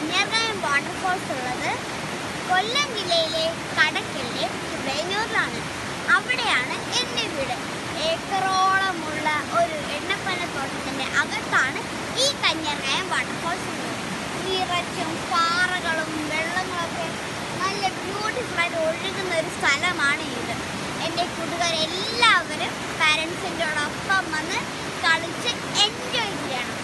കന്യാർകായം waterfalls ഉള്ളത് കൊല്ലം ജില്ലയിലെ കടക്കലിലെ വെഞ്ഞൂരിലാണ്. അവിടെയാണ് എൻ്റെ വീട്. ഏക്കറോളമുള്ള ഒരു എണ്ണപ്പനത്തോട്ടത്തിൻ്റെ അകത്താണ് ഈ കന്യാർകായം വാട്ടർഫോൾസ് ഉള്ളത്. നിറച്ചും പാറകളും വെള്ളങ്ങളൊക്കെ നല്ല ബ്യൂട്ടിഫുള്ളായിട്ട് ഒഴുകുന്ന ഒരു സ്ഥലമാണ് ഇത്. എൻ്റെ കൂട്ടുകാരെല്ലാവരും പാരൻസിൻ്റെയോടൊപ്പം വന്ന് കളിച്ച് എൻജോയ് ചെയ്യണം.